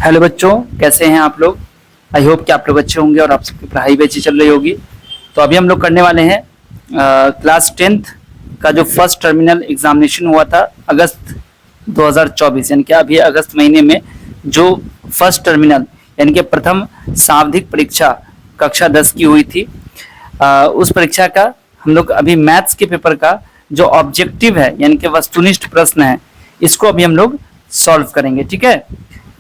Hello बच्चों, कैसे हैं आप लोग। आई होप कि आप लोग अच्छे होंगे और आप सबकी पढ़ाई भी अच्छी चल रही होगी। तो अभी हम लोग करने वाले हैं क्लास 10th का जो फर्स्ट टर्मिनल एग्जामिनेशन हुआ था अगस्त 2024, यानी कि अभी अगस्त महीने में जो फर्स्ट टर्मिनल यानी कि प्रथम सांविधिक परीक्षा कक्षा 10 की हुई थी, उस परीक्षा का हम लोग अभी मैथ्स के पेपर का जो ऑब्जेक्टिव है यानी कि वस्तुनिष्ठ प्रश्न है, इसको अभी हम लोग सॉल्व करेंगे। ठीक है,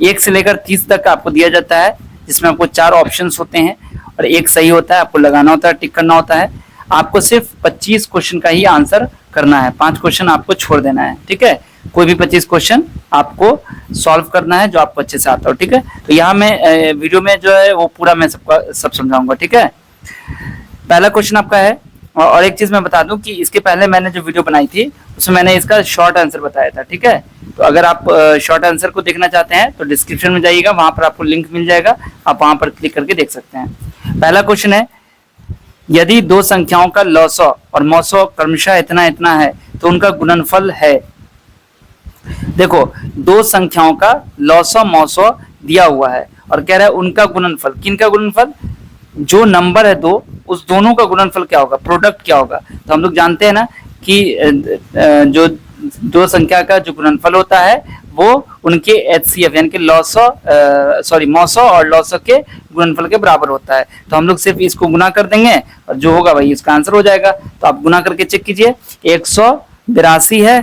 1 से लेकर 30 तक आपको दिया जाता है, जिसमें आपको 4 ऑप्शंस होते हैं और एक सही होता है। आपको लगाना होता है, टिक करना होता है। आपको सिर्फ 25 क्वेश्चन का ही आंसर करना है, 5 क्वेश्चन आपको छोड़ देना है। ठीक है, कोई भी 25 क्वेश्चन आपको सॉल्व करना है जो आपको अच्छे से आता हो। ठीक है, तो यहाँ मैं वीडियो में जो है वो पूरा मैं सब समझाऊंगा। ठीक है, पहला क्वेश्चन आपका है, और एक चीज मैं बता दूं कि इसके पहले मैंने जो वीडियो बनाई थी उसमें मैंने इसका शॉर्ट आंसर बताया था। ठीक है, तो अगर आप शॉर्ट आंसर को देखना चाहते हैं तो डिस्क्रिप्शन में जाइएगा, वहां पर आपको लिंक मिल जाएगा, आप वहां पर क्लिक करके देख सकते हैं। पहला क्वेश्चन है, यदि दो संख्याओं का लॉसो और मौसो क्रमशः इतना इतना है तो उनका गुणनफल है। देखो, दो संख्याओं का लॉसो मौसो दिया हुआ है और कह रहा है उनका गुणनफल। किनका गुणनफल? जो नंबर है दो, उस दोनों का गुणनफल क्या होगा, प्रोडक्ट क्या होगा। तो हम लोग जानते हैं ना कि जो दो संख्या का जो गुणनफल होता है वो उनके एचसीएफ यानी कि मौसो और लॉसो के गुणनफल के बराबर होता है। तो हम लोग सिर्फ इसको गुना कर देंगे और जो होगा भाई इसका आंसर हो जाएगा। तो आप गुना करके चेक कीजिए, 182 है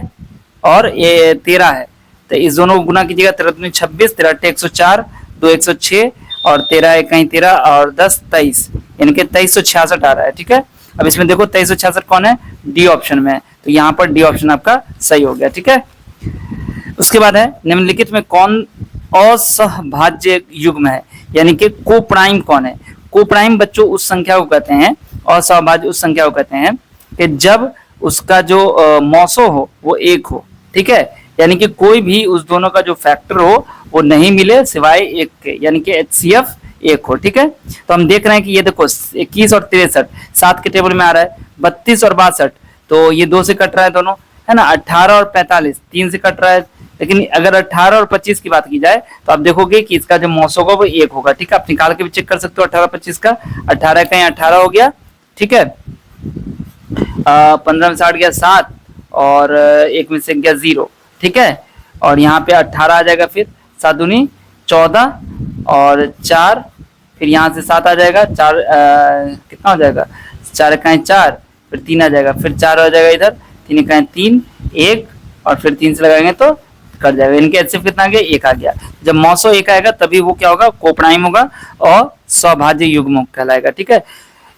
और ये 13 है, तो इस दोनों को गुना कीजिएगा, 13 दूनी 26, 13 अट्ठे 104, 2 106 और 13 इकाई 13 और 10 23, यानी कि 2366 आ रहा है। ठीक है, अब इसमें देखो 2366 कौन है, डी ऑप्शन में है, तो यहाँ पर डी ऑप्शन आपका सही हो गया। ठीक है, उसके बाद है, निम्नलिखित में कौन असहभाज्य युग्म है, यानी कि को प्राइम कौन है। को प्राइम बच्चों उस संख्या को कहते हैं, असहभाज्य उस संख्या को कहते हैं कि जब उसका जो मौसो हो वो एक हो। ठीक है, यानी कि कोई भी उस दोनों का जो फैक्टर हो वो नहीं मिले सिवाय एक के, यानी कि एचसीएफ एक हो। ठीक है, तो हम देख रहे हैं कि ये देखो 21 और 63 7 के टेबल में आ रहा है, 32 और 62 तो ये 2 से कट रहा है दोनों, है ना। 18 और 45 3 से कट रहा है, लेकिन अगर 18 और 25 की बात की जाए तो आप देखोगे कि इसका जो मौसो होगा वो एक होगा। ठीक है, आप निकाल के भी चेक कर सकते हो 18 25 का, 18 कहीं 18 हो गया। ठीक है, 15 में से 8 गया 7 और एक में से गया 0। ठीक है, और यहाँ पे 18 आ जाएगा, फिर 7 दूनी 14 और 4, फिर यहाँ से 7 आ जाएगा, 4 कितना हो जाएगा, 4 इकाई 4, फिर 3 आ जाएगा, फिर 4 हो जाएगा इधर, 3 इकाई 3 1 और फिर 3 से लगाएंगे तो कट जाएगा। इनके एचसीएफ कितना आ गया, 1 आ गया। जब मौसो 1 आएगा तभी वो क्या होगा, को प्राइम होगा और सौभाज्य युग्म कहलाएगा। ठीक है,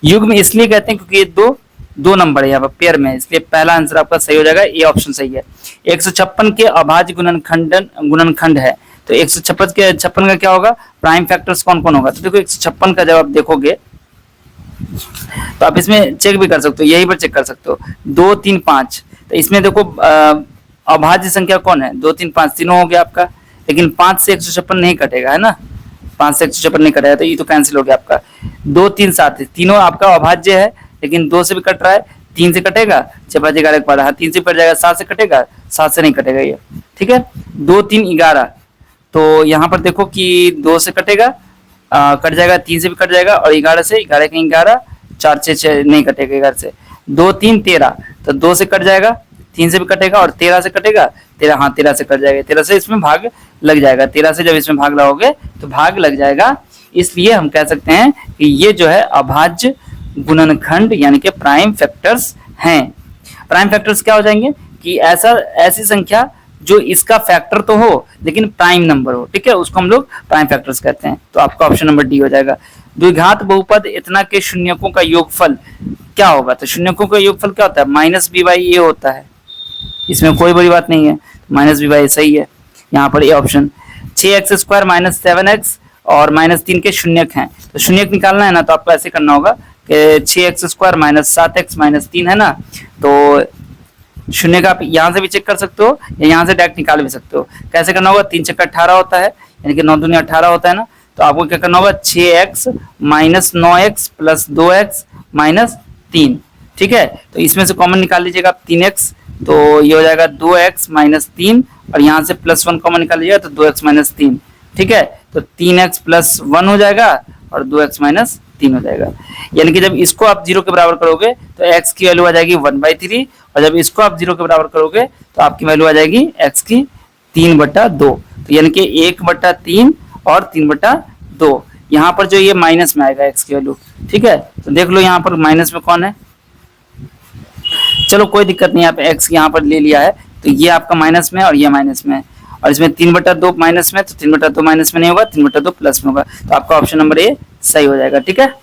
युग्म इसलिए कहते हैं क्योंकि ये दो नंबर है यहाँ पर पेयर में, इसलिए पहला आंसर आपका सही हो जाएगा, ये ऑप्शन सही है। 156 के अभाज्य गुणनखंड है, तो 156 का क्या होगा, प्राइम फैक्टर्स कौन कौन होगा। तो देखो 156 का जब आप देखोगे तो आप इसमें चेक भी कर सकते हो, यही पर चेक कर सकते हो, 2 3 5। तो इसमें देखो अभाज्य संख्या कौन है, 2 3 5 तीनों हो गया आपका, लेकिन 5 से 156 नहीं कटेगा, है ना, 5 से 156 नहीं कटेगा, तो ये तो कैंसिल हो गया आपका। 2 3 7 तीनों आपका अभाज्य है, लेकिन 2 से भी कट रहा है, 3 से कटेगा, 6 5 11 के बाद 3 से कट जाएगा, 7 से कटेगा, 7 से नहीं कटेगा ये। ठीक है, 2 3 11, तो यहाँ पर देखो कि 2 से कटेगा, कट जाएगा, 3 से भी कट जाएगा और 11 से 11 कहीं 11, 4 6 नहीं कटेगा 11 से। 2 3 13, तो 2 से कट जाएगा, 3 से भी कटेगा और 13 से कटेगा, 13 से कट जाएगा, 13 से इसमें भाग लग जाएगा, 13 से जब इसमें भाग लगाओगे तो भाग लग जाएगा। इसलिए हम कह सकते हैं कि ये जो है अभाज्य गुणनखंड यानी कि प्राइम फैक्टर्स हैं। प्राइम फैक्टर्स क्या हो जाएंगे कि ऐसी संख्या जो इसका फैक्टर तो हो लेकिन प्राइम नंबर हो। ठीक है, उसको हम लोग प्राइम फैक्टर्स कहते हैं। तो आपका ऑप्शन नंबर डी हो जाएगा। द्विघात बहुपद इतना के शून्यकों का योगफल क्या होगा। तो शून्यकों का योगफल क्या होता है, -b/a होता है, इसमें कोई बड़ी बात नहीं है, -b/a सही है। यहाँ पर ये ऑप्शन 6x² - 7x और -3 के शून्यक हैं, तो शून्यक निकालना है ना, तो आपको ऐसे करना होगा कि 6x² - 7x - 3 है ना, तो शून्य का आप यहाँ से भी चेक कर सकते हो या यहाँ से डायरेक्ट निकाल भी सकते हो। कैसे करना होगा, 3 छक्का 18 होता है, यानी कि 9 दूनी 18 होता है ना, तो आपको क्या करना होगा, 6x - 9x + 2x - 3। ठीक है, तो इसमें से कॉमन निकाल लीजिएगा आप 3x, तो ये हो जाएगा 2x - 3 और यहाँ से +1 कॉमन निकाल लीजिएगा तो 2x - 3। ठीक है, तो 3x प्लस 1 हो जाएगा और 2x माइनस 3 हो जाएगा। यानी कि जब इसको आप 0 के बराबर करोगे तो x की वैल्यू आ जाएगी 1/3 और जब इसको आप 0 के बराबर करोगे तो आपकी वैल्यू आ जाएगी x की 3/2। तो यानी कि 1/3 और 3/2। यहाँ पर जो ये माइनस में आएगा x की वैल्यू, ठीक है। तो देख लो यहाँ पर माइनस में कौन है, चलो कोई दिक्कत नहीं, यहाँ पे x यहाँ पर ले लिया है तो ये आपका माइनस में और ये माइनस में है और इसमें 3/2 माइनस में, तो 3/2 माइनस में नहीं होगा, 3/2 प्लस में होगा। तो आपका ऑप्शन नंबर ए सही हो जाएगा, ठीक है।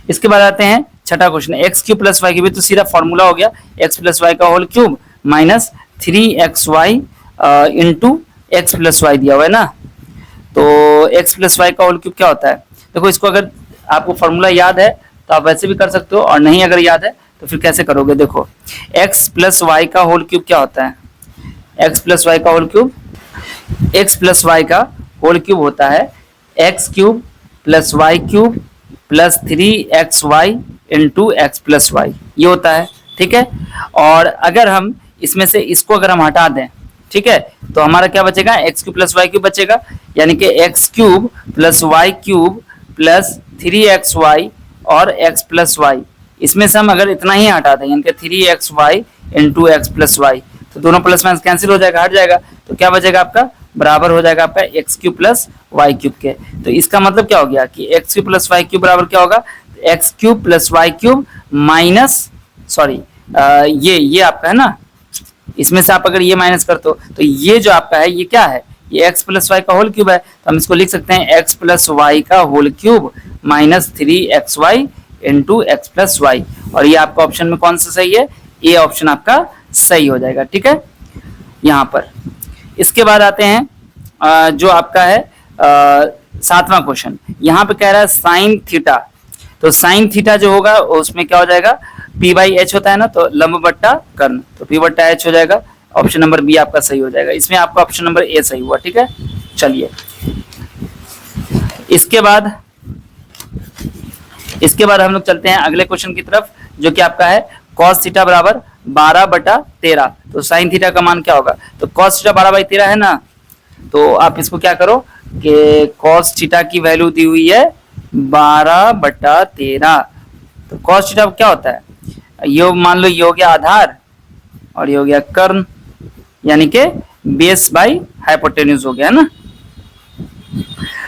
इसके बाद आते हैं छठा question, x cube plus y cube. तो सीधा फॉर्मूला हो गया एक्स प्लस वाई का whole cube minus 3xy into x plus y दिया हुआ है ना। तो एक्स प्लस वाई का होल क्यूब क्या होता है, देखो इसको अगर आपको फॉर्मूला याद है तो आप वैसे भी कर सकते हो और नहीं अगर याद है तो फिर कैसे करोगे। देखो x प्लस वाई का होल क्यूब क्या होता है, x प्लस वाई का whole cube, x plus y का होल क्यूब होता है x cube plus y cube plus 3xy into x plus y, ये होता है, ठीक है। और अगर हम इसमें से इसको अगर हम हटा दें, ठीक है, तो हमारा क्या बचेगा, x cube plus y cube बचेगा। यानी कि x cube plus y cube plus 3xy और x प्लस वाई, इसमें से हम अगर इतना ही हटा दें यानी कि 3xy into x plus Y, तो दोनों प्लस माइनस कैंसिल हो जाएगा, हट जाएगा। तो क्या बचेगा आपका, बराबर हो जाएगा आपका x cube plus y cube के। तो इसका मतलब क्या हो गया कि x cube plus y cube बराबर क्या होगा, x cube plus y cube minus sorry ये आपका है ना, इसमें से आप अगर ये माइनस करते हो तो ये जो आपका है ये क्या है, ये एक्स प्लस वाई का होल क्यूब है। तो हम इसको लिख सकते हैं एक्स प्लस वाई का whole cube minus 3xy into x plus y. और ये आपका ऑप्शन में कौन सा सही है, ए ऑप्शन आपका सही हो जाएगा, ठीक है यहाँ पर। इसके बाद आते हैं जो आपका है सातवां क्वेश्चन, यहाँ पे कह रहा है साइन थीटा। तो साइन थीटा जो होगा उसमें क्या हो जाएगा, p/h होता है ना, तो लंब बट्टा कर्ण, तो p/h हो जाएगा। ऑप्शन नंबर बी आपका सही हो जाएगा, इसमें आपका ऑप्शन नंबर ए सही हुआ, ठीक है। चलिए इसके बाद हम लोग चलते हैं अगले क्वेश्चन की तरफ, जो कि आपका है cos थीटा बराबर 12/13। तो साइन थीटा का मान क्या होगा, तो cos थीटा 12/13 है ना, तो आप इसको क्या करो कि cos थीटा की वैल्यू दी हुई है 12/13। तो cos थीटा क्या होता है, ये मान लो ये हो गया आधार और ये हो गया कर्ण, यानी कि बेस बाई हाइपोटेन्यूज हो गया ना।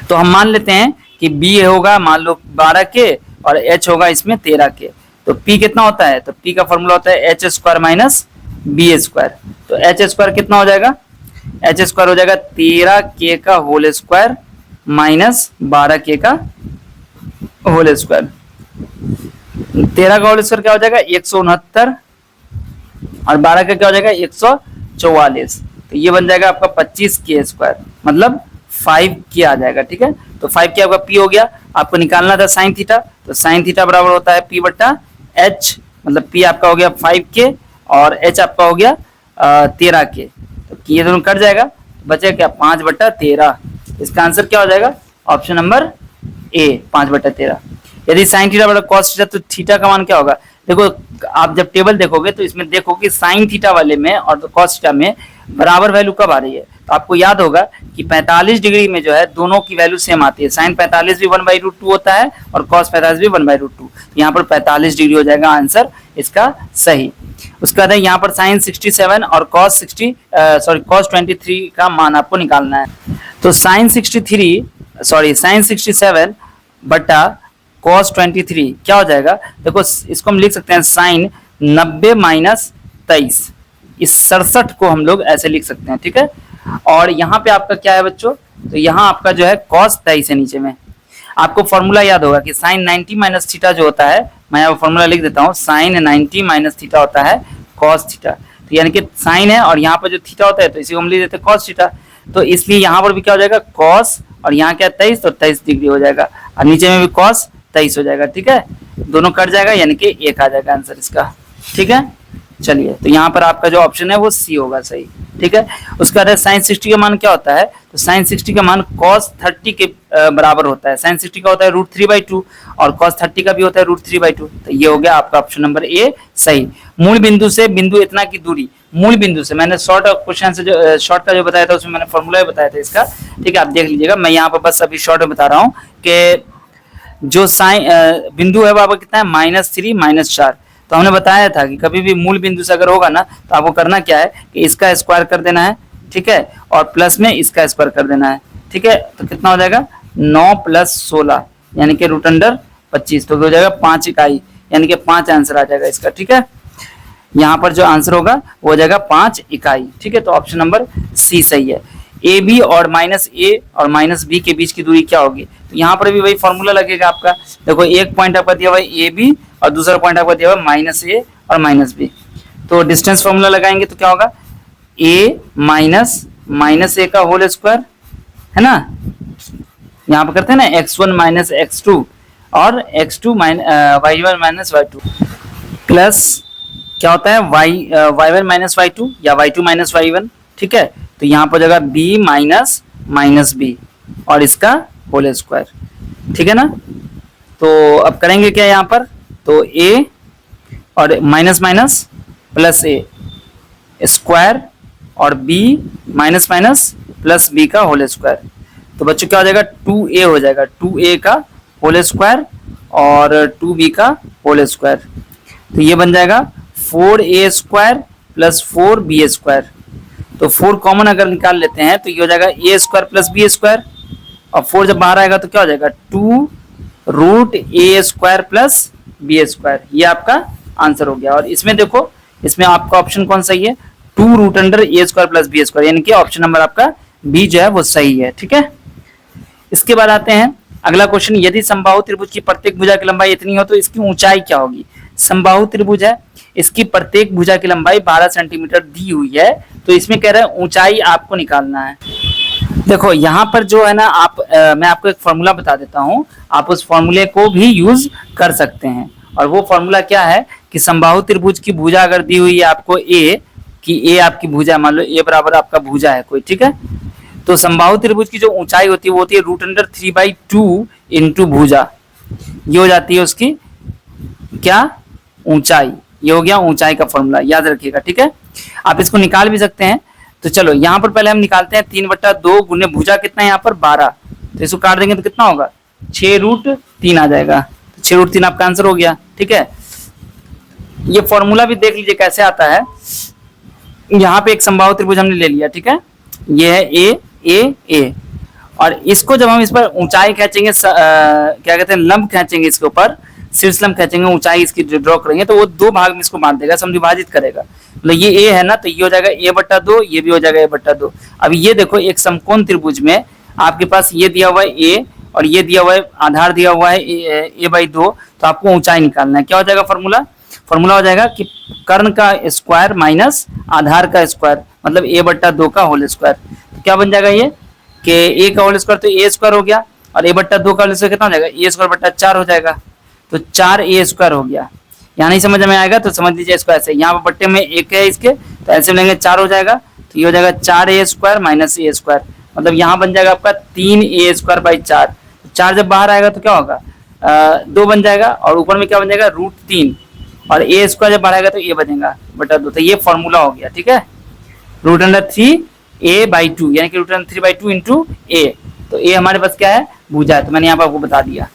तो हम मान लेते हैं कि b होगा मान लो 12 के और h होगा इसमें 13 के। तो p कितना होता है, तो p का फॉर्मूला होता है h square minus b square. तो h स्क्वायर कितना हो जाएगा, h स्क्वायर हो जाएगा 13k का होल स्क्वायर माइनस 12k का होल स्क्वायर। 13 का होल स्क्वायर क्या हो जाएगा 169 और 12 का क्या हो जाएगा 144। तो ये बन जाएगा आपका 25k स्क्वायर, मतलब 5k आ जाएगा, ठीक है। तो 5k आपका p हो गया, आपको निकालना था साइन थीटा, तो साइन थीटा बराबर होता है p/h, मतलब p आपका हो गया 5k और h आपका हो गया 13k। तो ये दोनों कट जाएगा, बचेगा क्या 5/13। इसका आंसर क्या हो जाएगा, ऑप्शन नंबर ए 5/13। यदि साइन थीटा बराबर कॉस थीटा, तो थीटा का मान क्या होगा, देखो आप जब टेबल देखोगे तो इसमें देखो कि साइन थीटा वाले में और कॉस थीटा में बराबर वैल्यू कब आ रही है। तो आपको याद होगा कि 45 डिग्री में जो है दोनों की वैल्यू सेम आती है, साइन 45 भी 1/√2 होता है और कॉस 45 भी 1/√2। यहाँ पर 45 डिग्री हो जाएगा आंसर इसका सही। उसके बाद यहाँ पर साइन 67 और कॉस 23 का मान आपको निकालना है। तो साइन 67 बटा cos 23 क्या हो जाएगा, देखो इसको हम लिख सकते हैं साइन 90 माइनस 23, इस 67 को हम लोग ऐसे लिख सकते हैं, ठीक है। और यहाँ पे आपका क्या है बच्चों, तो यहाँ आपका जो है cos 23 है नीचे में। आपको फॉर्मूला याद होगा कि साइन 90 माइनस थीटा जो होता है, मैं यहाँ फॉर्मूला लिख देता हूँ, साइन 90 माइनस थीटा होता है cos थीटा। तो यानी कि साइन है और यहाँ पर जो थीटा होता है तो इसी को हम लिख देते हैं cos थीटा। तो इसलिए यहाँ पर भी क्या हो जाएगा cos और यहाँ क्या 23, तो 23 डिग्री हो जाएगा और नीचे में भी cos 23 हो जाएगा, ठीक है। दोनों कट जाएगा यानी कि 1 आ जाएगा आंसर इसका, ठीक है। चलिए, तो यहाँ पर आपका जो ऑप्शन है वो सी होगा सही, ठीक है। उसका बाद साइन 60 का मान क्या होता है, तो साइन 60 का मान cos 30 के बराबर होता है। साइन 60 का होता है √3/2 और cos 30 का भी होता है √3/2। तो ये हो गया आपका ऑप्शन नंबर ए सही। मूल बिंदु से बिंदु इतना की दूरी, मूल बिंदु से मैंने शॉर्ट क्वेश्चन से जो शॉर्ट का जो बताया था उसमें मैंने फॉर्मूला बताया था इसका, ठीक है, आप देख लीजिएगा। मैं यहाँ पर बस अभी शॉर्ट में बता रहा हूँ कि जो साइन बिंदु है वो आपका कितना है, -3 -4। तो हमने बताया था कि कभी भी मूल बिंदु से अगर होगा ना तो आपको करना क्या है कि इसका स्क्वायर कर देना है, ठीक है, और प्लस में इसका स्क्वायर कर देना है, ठीक है। तो कितना हो जाएगा 9 + 16 यानी कि √25, तो हो जाएगा 5 इकाई यानी कि 5 आंसर आ जाएगा इसका, ठीक है। यहाँ पर जो आंसर होगा वो हो जाएगा 5 इकाई, ठीक है। तो ऑप्शन नंबर सी सही है। ए बी और -a और -b के बीच की दूरी क्या होगी, तो यहाँ पर भी वही फॉर्मूला लगेगा आपका। देखो एक पॉइंट आपका दिया हुआ है ए बी और दूसरा पॉइंट आपका दिया हुआ है -a और -b, तो डिस्टेंस फॉर्मूला लगाएंगे तो क्या होगा, a माइनस a का होल स्क्वायर, है ना, यहाँ पर करते हैं ना x1 - x2 और x2 y1 - y2 प्लस क्या होता है y1 - y2 या y2 - y1, ठीक है। तो यहाँ पर जगह b - b और इसका होल स्क्वायर, ठीक है ना। तो अब करेंगे क्या यहाँ पर, तो a और माइनस प्लस a स्क्वायर और b माइनस प्लस b का होल स्क्वायर। तो बच्चों क्या हो जाएगा 2a हो जाएगा, 2a का होल स्क्वायर और 2b का होल स्क्वायर। तो ये बन जाएगा 4a² + 4b²। तो 4 कॉमन अगर निकाल लेते हैं तो ये हो जाएगा a² + b², और 4 जब बाहर आएगा तो क्या हो जाएगा 2√a² + b²। ये आपका आंसर हो गया। और इसमें देखो, इसमें आपका ऑप्शन कौन सही है, 2√a² + b², यानी कि ऑप्शन नंबर आपका बी जो है वो सही है, ठीक है। इसके बाद आते हैं अगला क्वेश्चन, यदि समबाहु त्रिभुज की प्रत्येक भुजा की लंबाई इतनी हो तो इसकी ऊंचाई क्या होगी। समबाहु त्रिभुज है, इसकी प्रत्येक भुजा की लंबाई 12 सेंटीमीटर दी हुई है, तो इसमें कह रहे हैं ऊंचाई आपको निकालना है। देखो यहाँ पर जो है ना मैं आपको एक फॉर्मूला बता देता हूँ, आप उस फॉर्मूले को भी यूज कर सकते हैं। और वो फॉर्मूला क्या है कि समबाहु त्रिभुज की भुजा अगर दी हुई है आपको ए, कि ए आपकी भुजा, मान लो ए बराबर आपका भुजा है कोई, ठीक है। तो समबाहु त्रिभुज की जो ऊंचाई होती है वो होती है √3/2 इंटू भुजा, ये हो जाती है उसकी क्या ऊंचाई। ये हो गया ऊंचाई का फॉर्मूला, याद रखिएगा, ठीक है। आप इसको निकाल भी सकते हैं। तो चलो यहाँ पर पहले हम निकालते हैं 3/2 गुने भुजा कितना है यहाँ पर 12, तो इसको काट देंगे तो कितना होगा 6√3 आ जाएगा। तो 6√3 आपका आंसर हो गया, ठीक है। ये फॉर्मूला भी देख लीजिए कैसे आता है। यहाँ पे एक समबाहु त्रिभुज हमने ले लिया, ठीक है, ये है ए, और इसको जब हम इस पर ऊंचाई खींचेंगे, क्या कहते हैं, लंब खींचेंगे इसके ऊपर, शीर्ष लंब खींचेंगे, ऊंचाई इसकी ड्रॉ करेंगे तो वो 2 भाग में इसको बांट देगा, विभाजित करेगा। मतलब ये ए है ना, तो ये हो जाएगा a/2, ये भी हो जाएगा a/2। अब ये देखो एक समकोण त्रिभुज में आपके पास ये दिया हुआ है a और ये दिया हुआ है, आधार दिया हुआ है a/2, तो आपको ऊंचाई निकालना है। क्या हो जाएगा फॉर्मूला हो जाएगा कि कर्ण का स्क्वायर माइनस आधार का स्क्वायर, मतलब a/2 का होल स्क्वायर। तो क्या बन जाएगा ये कि a का होल स्क्वायर तो a² हो गया, और a/2 का होल स्क्वायर कितना हो जाएगा a²/4 हो जाएगा, तो 4a² हो गया। यहाँ नहीं समझ में आएगा तो समझ लीजिए इसको ऐसे, यहाँ पर बट्टे में 1 है इसके, तो ऐसे लेंगे 4 हो जाएगा, तो ये हो जाएगा 4a² - a², मतलब यहाँ बन जाएगा आपका 3a²/4। 4 जब बाहर आएगा तो क्या होगा 2 बन जाएगा, और ऊपर में क्या बन जाएगा √3, और a² जब बाहर आएगा तो a बनेगा /2। तो ये फॉर्मूला हो गया, ठीक है, √3a/2 यानी कि √3/2 इंटू a। तो a हमारे पास क्या है, भुजा है, तो मैंने यहाँ पर आपको बता दिया।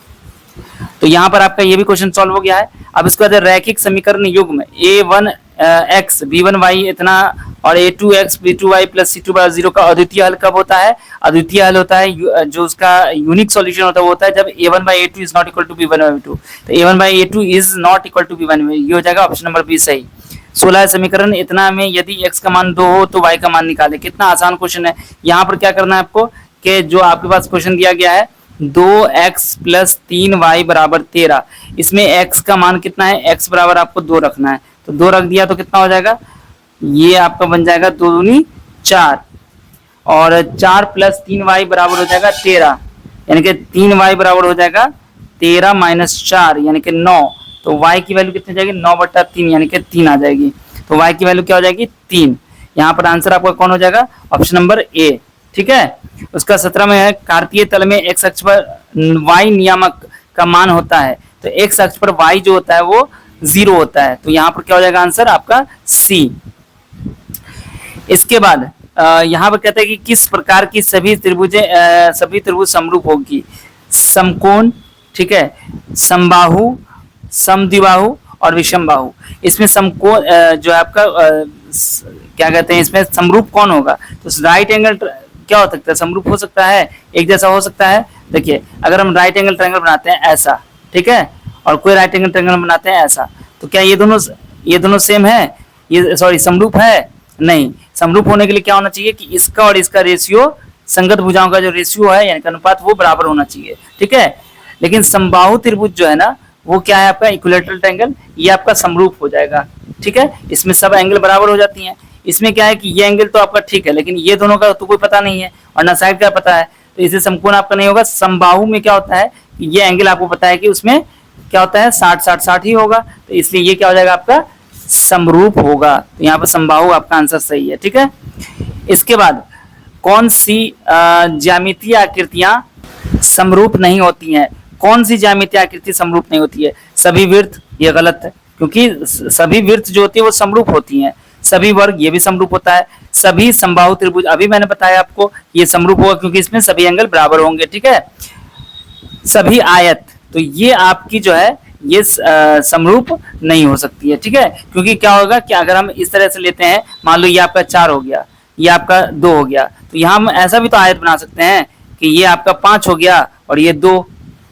तो यहाँ पर आपका ये भी क्वेश्चन सॉल्व हो गया है। अब इसके बाद रैखिक समीकरण युग्म a1x b1y इतना और a2x b2y + c2 का अद्वितीय हल कब होता है। अद्वितीय हल होता है जो उसका यूनिक सॉल्यूशन होता है वो होता है जब a1/a2 is not equal to b1/a2। तो a1/a2 is not equal to b1, ये हो जाएगा ऑप्शन नंबर बी सही। 16 समीकरण इतना में यदि x का मान 2 हो तो y का मान निकाले। कितना आसान क्वेश्चन है। यहाँ पर क्या करना है आपको कि जो आपके पास क्वेश्चन दिया गया है 2x + 3y = 13, इसमें x का मान कितना है, x बराबर आपको 2 रखना है, तो 2 रख दिया तो कितना हो जाएगा, ये आपका बन जाएगा 2 दूनी 4, और 4 + 3y बराबर हो जाएगा 13, यानी कि 3y बराबर हो जाएगा 13 - 4 यानी कि 9। तो y की वैल्यू कितनी जाएगी 9/3 यानी कि 3 आ जाएगी। तो y की वैल्यू क्या हो जाएगी 3। यहाँ पर आंसर आपका कौन हो जाएगा, ऑप्शन नंबर ए। ठीक है, उसका 17 में है कार्तीय तल में x अक्ष पर y नियामक का मान होता है, तो x अक्ष पर y जो होता है वो 0 होता है, तो यहाँ पर क्या हो जाएगा आंसर आपका सी। इसके बाद यहाँ पर कहते हैं कि किस प्रकार की सभी त्रिभुज समरूप होगी, समकोण, ठीक है, समबाहु, समद्विबाहु और विषमबाहु। इसमें समकोण जो है आपका क्या कहते हैं, इसमें समरूप कौन होगा, तो राइट एंगल क्या हो सकता है, समरूप हो सकता है, एक जैसा हो सकता है। देखिए अगर हम राइट एंगल ट्रायंगल बनाते हैं ऐसा, ठीक है, और कोई राइट एंगल ट्रायंगल बनाते हैं ऐसा, तो क्या ये दोनों सेम है, ये सॉरी समरूप है? नहीं। समरूप होने के लिए क्या होना चाहिए कि इसका और इसका रेशियो, संगत भुजाओं का जो रेशियो है यानी अनुपात, वो बराबर होना चाहिए। ठीक है, लेकिन समबाहु त्रिभुज जो है ना, वो क्या है आपका इक्विलैटरल ट्रायंगल, ये आपका समरूप हो जाएगा। ठीक है, इसमें सब एंगल बराबर हो जाती हैं। इसमें क्या है कि ये एंगल तो आपका ठीक है, लेकिन ये दोनों का तो कोई पता नहीं है और ना साइड का पता है, तो इसे समकोण आपका नहीं होगा। समबाहु में क्या होता है, ये एंगल आपको पता है कि उसमें क्या होता है 60-60-60 ही होगा, तो इसलिए ये क्या हो जाएगा आपका समरूप होगा। तो यहाँ पर समबाहु आपका आंसर सही है। ठीक है, इसके बाद कौन सी ज्यामितीय आकृतियां समरूप नहीं होती हैं, कौन सी ज्यामितीय आकृति समरूप नहीं होती है? सभी वृत्त, ये गलत है, क्योंकि सभी वृत्त जो होती है वो समरूप होती हैं। सभी वर्ग, ये भी समरूप होता है। सभी समबाहु त्रिभुज, अभी मैंने बताया आपको, ये समरूप होगा क्योंकि इसमें सभी एंगल बराबर होंगे। ठीक है, सभी आयत, तो ये आपकी जो है ये समरूप नहीं हो सकती है। ठीक है, क्योंकि क्या होगा कि अगर हम इस तरह से लेते हैं, मान लो ये आपका 4 हो गया, ये आपका 2 हो गया, तो यहाँ हम ऐसा भी तो आयत बना सकते हैं कि ये आपका 5 हो गया और ये 2,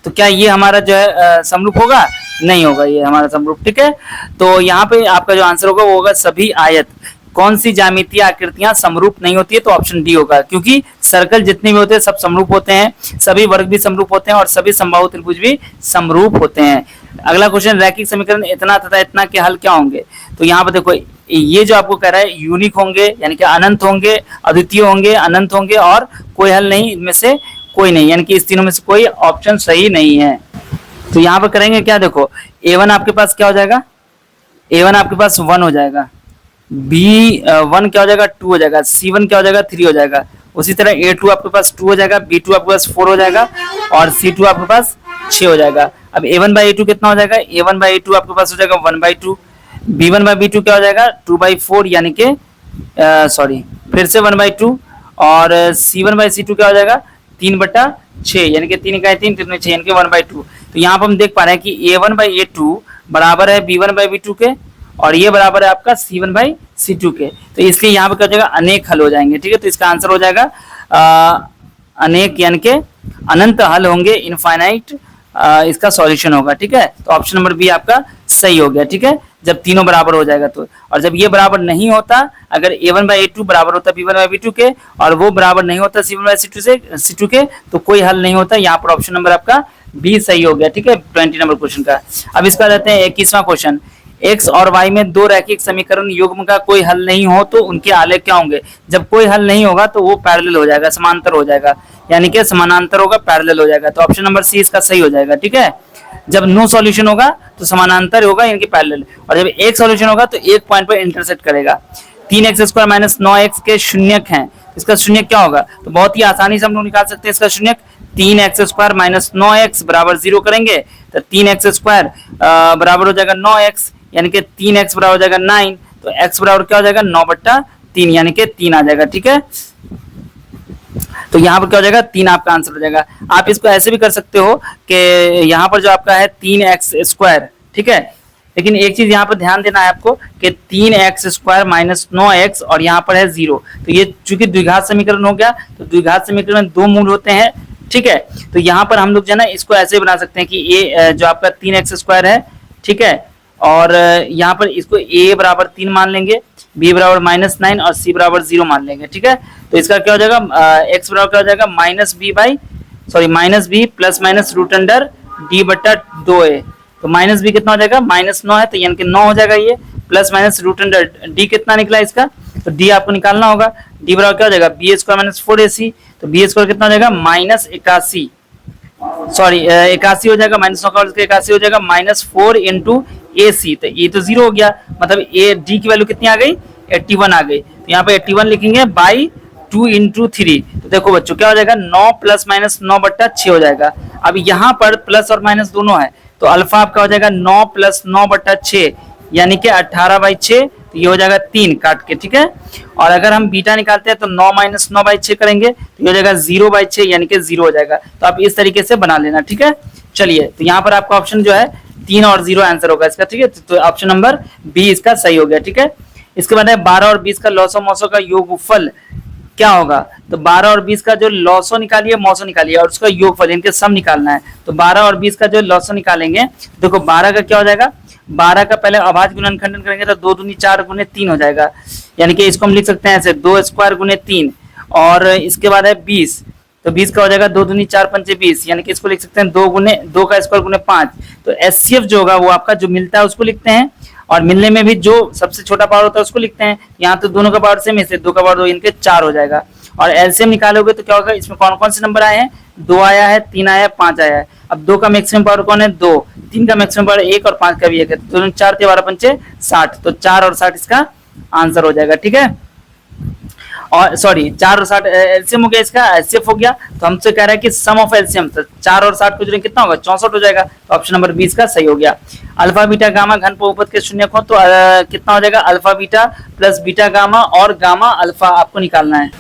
तो क्या ये हमारा जो है समरूप होगा? नहीं होगा ये हमारा समरूप। ठीक है, तो यहाँ पे आपका जो आंसर होगा वो होगा सभी आयत। कौन सी ज्यामितीय आकृतियां समरूप नहीं होती है, तो ऑप्शन डी होगा, क्योंकि सर्कल जितने भी होते हैं सब समरूप होते हैं, सभी वर्ग भी समरूप होते हैं और सभी समबाहु त्रिभुज भी समरूप होते हैं। अगला क्वेश्चन, रैखिक समीकरण इतना तथा इतना के हल क्या होंगे? तो यहाँ पर देखो, ये जो आपको कह रहा है यूनिक होंगे, यानी कि अनंत होंगे, अद्वितीय होंगे, अनंत होंगे और कोई हल नहीं, इनमें से कोई नहीं, यानी कि इस तीनों में से कोई ऑप्शन सही नहीं है। तो यहाँ पर करेंगे क्या, देखो a1 आपके पास क्या हो जाएगा, a1 आपके पास 1 हो जाएगा, b1 क्या हो जाएगा 2 हो जाएगा, c1 क्या हो जाएगा 3 हो जाएगा, उसी तरह a2 आपके पास 2 हो जाएगा, b2 आपके पास 4 हो जाएगा और c2 आपके पास 6 हो जाएगा। अब a1 बाई a2 कितना हो जाएगा, a1 बाई a2 आपके पास हो जाएगा 1/2, b1 बाई b2 क्या हो जाएगा 2/4, यानी कि सॉरी फिर से 1/2 और c1 बाई c2 क्या हो जाएगा 3/6, यानी कि 3 इकाई 3 3 6, यानी कि 1/2। तो यहाँ पर हम देख पा रहे हैं कि a1 बाई a2 बराबर है b1 बाई b2 के और ये बराबर है आपका c1 बाई c2 के, तो इसलिए यहाँ पे क्या हो जाएगा अनेक हल हो जाएंगे। ठीक है, तो इसका आंसर हो जाएगा अनेक, यानी कि अनंत हल होंगे, इनफाइनाइट इसका सॉल्यूशन होगा। ठीक है, तो ऑप्शन नंबर बी आपका सही हो गया। ठीक है, जब तीनों बराबर हो जाएगा तो, और जब ये बराबर नहीं होता, अगर a1 बाई a2 बराबर होता b1 बाई b2 के और वो बराबर नहीं होता c1 बाई c2 के, तो कोई हल नहीं होता। यहाँ पर ऑप्शन नंबर आपका बी सही हो गया। ठीक है, 20 नंबर क्वेश्चन का। अब इसका रहते हैं 21वां क्वेश्चन, x और y में दो रैखिक समीकरण युग्म का कोई हल नहीं हो तो उनके आलेख क्या होंगे? जब कोई हल नहीं होगा तो वो पैरेलल हो जाएगा, समांतर हो जाएगा, यानी कि समानांतर होगा, पैरेलल हो जाएगा, तो ऑप्शन नंबर सी इसका सही हो जाएगा। ठीक है, जब नो सॉल्यूशन होगा तो समानांतर होगा, यानी कि पैरेलल, और जब एक सॉल्यूशन होगा तो एक पॉइंट पर इंटरसेक्ट करेगा। 3x² माइनस 9x के शून्यक हैं, इसका शून्यक क्या होगा? तो बहुत ही आसानी से हम लोग निकाल सकते हैं इसका शून्यक। 3x² माइनस 9x बराबर 0 करेंगे तो 3x² बराबर हो जाएगा 9x, यानी कि 3x बराबर हो जाएगा 9, तो x बराबर क्या हो जाएगा 9/3, यानी कि 3 आ जाएगा। ठीक है, तो यहाँ पर क्या हो जाएगा 3 आपका आंसर हो जाएगा। आप इसको ऐसे भी कर सकते हो कि यहाँ पर जो आपका है 3x², ठीक है, लेकिन एक चीज यहाँ पर ध्यान देना है आपको कि 3x² माइनस 9x और यहाँ पर है 0, तो ये चूंकि द्विघात समीकरण हो गया, तो द्विघात समीकरण में दो मूल होते हैं। ठीक है, तो यहाँ पर हम लोग जो है ना इसको ऐसे बना सकते हैं कि ये जो आपका 3x² है, ठीक है, और यहाँ पर इसको a बराबर 3 मान लेंगे, b बराबर -9 और c बराबर 0 मान लेंगे। ठीक है, तो इसका क्या हो जाएगा x बराबर क्या हो जाएगा minus b plus minus root under d/2a, तो माइनस b कितना हो जाएगा -9 है, तो यानी कि 9 हो जाएगा ये, plus minus root under d कितना निकला इसका, तो d आपको निकालना होगा, d बराबर क्या हो जाएगा b² माइनस 4ac, तो b² कितना हो जाएगा -81, सॉरी 81 हो जाएगा, -9 का 81 हो जाएगा, -4 × ए सी, तो ये तो 0 हो गया, मतलब ए डी की वैल्यू कितनी आ गई 81 आ गई। तो यहाँ पे 81 लिखेंगे बाई 2 इंटू 3। तो देखो बच्चों क्या हो जाएगा 9 प्लस माइनस 9/6 हो जाएगा। अब यहाँ पर प्लस और माइनस दोनों है, तो अल्फा आपका हो जाएगा 9 प्लस 9/6 यानी कि 18/6, तो ये हो जाएगा 3 काट के, ठीक है। और अगर हम बीटा निकालते हैं तो 9 माइनस 9/6 करेंगे तो ये हो जाएगा 0/6 यानी कि 0 हो जाएगा। तो आप इस तरीके से बना लेना, ठीक है। चलिए, तो यहाँ पर आपका ऑप्शन जो है 3 और 0 आंसर होगा इसका, ठीक है। तो ऑप्शन नंबर बी इसका सही हो गया, ठीक है। इसके बाद है 12 और 20 का लॉसो मौसो का योगफल क्या होगा। तो 12 और 20 का जो लॉसो निकालिए मौसो निकालिए और उसका योगफल, इनके सम निकालना है। तो 12 और 20 का जो लॉसो निकालेंगे, देखो 12 का क्या हो जाएगा, 12 का पहले अभाज्य गुणन खंडन करेंगे तो 2 दूनी 4 गुने 3 हो जाएगा, यानी कि इसको हम लिख सकते हैं ऐसे 2 स्क्वायर गुने 3। और इसके बाद है 20, तो 20 का हो जाएगा 2 दूनी 4 पंचे 20, यानी कि इसको लिख सकते हैं 2 का स्क्वायर गुने 5। तो एचसीएफ जो होगा वो आपका जो मिलता है उसको लिखते हैं, और मिलने में भी जो सबसे छोटा पावर होता है उसको लिखते हैं। यहाँ तो दोनों का पावर सेम है, 2 का पावर 2 इनके 4 हो जाएगा। और एलसीएम निकालोगे तो क्या होगा, इसमें कौन कौन से नंबर आए हैं, 2 आया है, 3 आया है, 5 आया है। अब 2 का मैक्सिमम पावर कौन है 2, 3 का मैक्सिमम पावर 1 और 5 का भी 1 है, तो 4 12 पंचे 60, तो 4 और 60 इसका आंसर हो जाएगा, ठीक है। और सॉरी 4 और 60 एलसीएम हो गया, इसका एचसीएफ हो गया। तो हमसे कह रहा है कि सम ऑफ एलसीएम, तो 4 और 60 को जोड़ेंगे कितना होगा 64 हो जाएगा। तो ऑप्शन नंबर 20 का सही हो गया। अल्फा बीटा गामा घन बहुपद के शून्य को तो कितना हो जाएगा, alpha beta plus beta gamma और गामा अल्फा आपको निकालना है।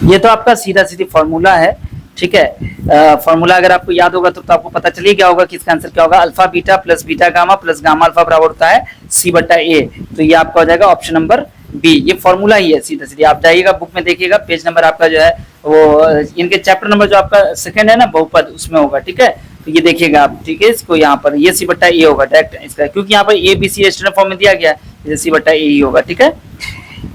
ये तो आपका सीधा सीधी फॉर्मूला है, ठीक है। फॉर्मूला अगर आपको याद होगा तो आपको पता चलिए क्या होगा कि इसका आंसर क्या होगा, alpha beta plus beta gamma plus gamma alpha बराबर होता है C/A। तो ये आपका हो जाएगा ऑप्शन नंबर बी, ये फॉर्मूला ही है सीधा सीधी। आप जाइएगा बुक में देखिएगा, पेज नंबर आपका जो है वो इनके चैप्टर नंबर जो आपका सेकंड है ना बहुपद, उसमें होगा, ठीक है। तो ये देखिएगा आप, ठीक है। इसको यहाँ पर ये C/A होगा डायरेक्ट इसका, क्योंकि यहाँ पर ABC स्टैंडर्ड फॉर्म में दिया गया है, C/A ही होगा, ठीक है।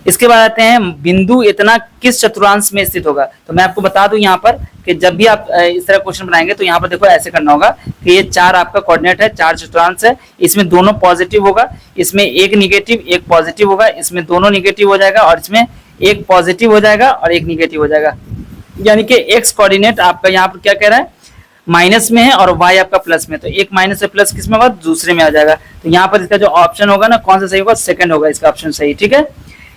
इसके बाद आते हैं बिंदु इतना किस चतुर्थांश में स्थित होगा। तो मैं आपको बता दूं यहाँ पर कि जब भी आप इस तरह क्वेश्चन बनाएंगे तो यहाँ पर देखो ऐसे करना होगा कि ये 4 आपका कोऑर्डिनेट है, 4 चतुर्थांश है, इसमें दोनों पॉजिटिव होगा, इसमें एक निगेटिव एक पॉजिटिव होगा, इसमें दोनों निगेटिव हो जाएगा, और इसमें एक पॉजिटिव हो जाएगा और एक निगेटिव हो जाएगा। यानी कि एक्स कोऑर्डिनेट आपका यहाँ पर क्या कह रहा है माइनस में है और वाई आपका प्लस में, तो एक माइनस से प्लस किस में होगा दूसरे में आ जाएगा। तो यहाँ पर इसका जो ऑप्शन होगा ना कौन सा सही होगा, सेकंड होगा इसका ऑप्शन सही, ठीक है।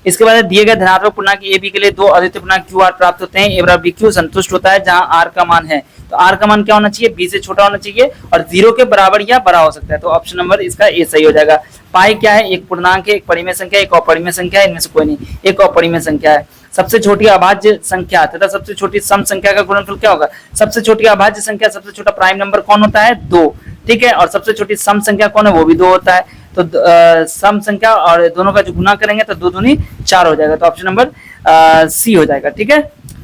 इसके बाद दिए गए धनात्मक पूर्णांक ए बी के लिए 2 अद्वितीय पूर्णांक क्यू आर प्राप्त होते हैं। ए बराबर बी क्यू संतुष्ट होता है जहां आर का मान है, तो आर का मान क्या होना चाहिए, बी से छोटा होना चाहिए और 0 के बराबर या बड़ा हो सकता है। तो ऑप्शन नंबर इसका ए सही हो जाएगा। पाई क्या है, एक पूर्णांक है, एक परिमेय संख्या, एक अपरिमेय संख्या है, इनमें से कोई नहीं, एक अपरिमेय संख्या है। सबसे छोटी अभाज्य संख्या तथा सबसे छोटी सम संख्या का गुणनफल क्या होगा, सबसे छोटी अभाज्य संख्या सबसे छोटा प्राइम नंबर कौन होता है 2, ठीक है। और सबसे छोटी सम संख्या कौन है, वो भी 2 होता है। तो सम संख्या और दोनों का जो गुना करेंगे तो 2 दूनी 4 हो जाएगा। तो ऑप्शन नंबर सी हो जाएगा, ठीक है।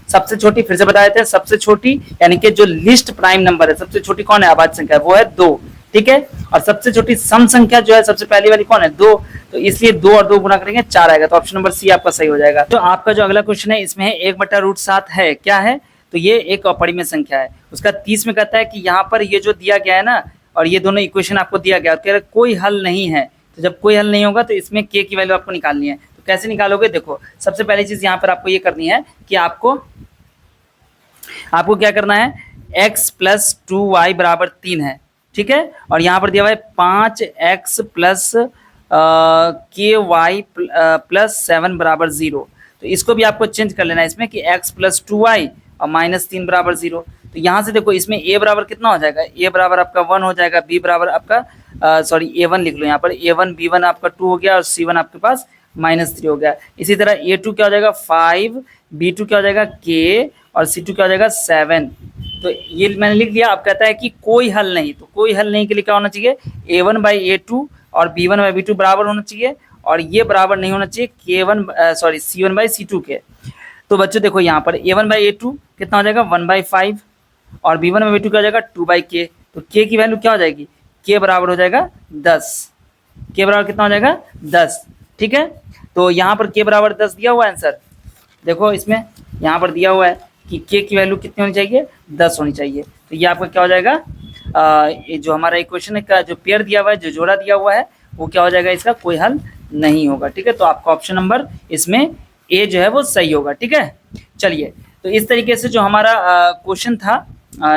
सबसे छोटी फिर से बता देते हैं, सबसे छोटी यानी कि जो लिस्ट प्राइम नंबर है, सबसे छोटी कौन है अभाज्य संख्या, वो है 2, ठीक है। और सबसे छोटी सम संख्या जो है सबसे पहली वाली कौन है 2, तो इसलिए 2 और 2 गुना करेंगे 4 आएगा। तो ऑप्शन नंबर सी आपका सही हो जाएगा। तो आपका जो अगला क्वेश्चन है इसमें 1/√7 है, क्या है, तो ये एक अपरिमेय संख्या है। उसका 30 में कहता है कि यहाँ पर ये जो दिया गया है ना, और ये दोनों इक्वेशन आपको दिया गया, कह रहे कोई हल नहीं है। तो जब कोई हल नहीं होगा तो इसमें k की वैल्यू आपको निकालनी है। तो कैसे निकालोगे, देखो सबसे पहली चीज यहाँ पर आपको ये करनी है कि आपको क्या करना है, x + 2y = 3 है, ठीक है। और यहाँ पर दिया हुआ है 5x + ky + 7 = 0। तो इसको भी आपको चेंज कर लेना है इसमें कि x + 2y और -3 = 0। तो यहाँ से देखो इसमें a बराबर कितना हो जाएगा, a बराबर आपका 1 हो जाएगा, b बराबर आपका a1 लिख लो यहाँ पर, a1 b1 आपका 2 हो गया और c1 आपके पास -3 हो गया। इसी तरह a2 क्या हो जाएगा 5, b2 क्या हो जाएगा k और c2 क्या हो जाएगा 7। तो ये मैंने लिख दिया। अब कहता है कि कोई हल नहीं, तो कोई हल नहीं के लिए क्या होना चाहिए, a1/a2 और b1/b2 बराबर होना चाहिए, और ये बराबर नहीं होना चाहिए c1/c2 के। तो बच्चों देखो यहाँ पर a1/a2 कितना हो जाएगा 1/5 और b1/b2 क्या हो जाएगा 2/k। तो k की वैल्यू क्या हो जाएगी, k बराबर हो जाएगा 10, k बराबर कितना हो जाएगा 10, ठीक है। तो यहाँ पर k बराबर 10 दिया हुआ है आंसर, देखो इसमें यहाँ पर दिया हुआ है कि k की वैल्यू कितनी होनी चाहिए 10 होनी चाहिए। तो ये आपका क्या हो जाएगा, ये जो हमारा इक्वेशन का जो पेयर दिया हुआ है, जो जोड़ा दिया हुआ है, वो क्या हो जाएगा, इसका कोई हल नहीं होगा, ठीक है। तो आपका ऑप्शन नंबर इसमें ए जो है वो सही होगा, ठीक है। चलिए, तो इस तरीके से जो हमारा क्वेश्चन था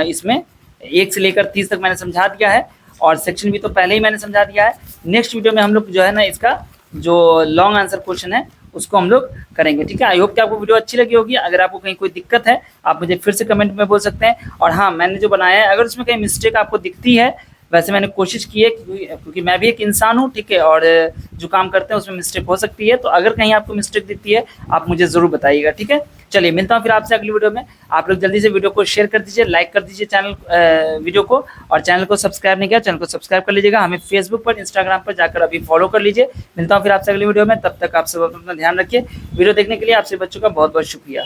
इसमें 1 से लेकर 30 तक मैंने समझा दिया है। और सेक्शन भी तो पहले ही मैंने समझा दिया है। नेक्स्ट वीडियो में हम लोग जो है ना इसका जो लॉन्ग आंसर क्वेश्चन है उसको हम लोग करेंगे, ठीक है। आई होप कि आपको वीडियो अच्छी लगी होगी। अगर आपको कहीं कोई दिक्कत है आप मुझे फिर से कमेंट में बोल सकते हैं। और हाँ, मैंने जो बनाया है अगर उसमें कहीं मिस्टेक आपको दिखती है, वैसे मैंने कोशिश की है क्योंकि मैं भी एक इंसान हूँ, ठीक है, और जो काम करते हैं उसमें मिस्टेक हो सकती है। तो अगर कहीं आपको मिस्टेक दिखती है आप मुझे ज़रूर बताइएगा, ठीक है। चलिए मिलता हूँ फिर आपसे अगली वीडियो में। आप लोग जल्दी से वीडियो को शेयर कर दीजिए, लाइक कर दीजिए चैनल वीडियो को, और चैनल को सब्सक्राइब नहीं किया चैनल को सब्सक्राइब कर लीजिएगा। हमें फेसबुक पर, इंस्टाग्राम पर जाकर अभी फॉलो कर लीजिए। मिलता हूँ फिर आपसे अगली वीडियो में, तब तक आप सब अपना ध्यान रखिए। वीडियो देखने के लिए आपसे बच्चों का बहुत बहुत शुक्रिया।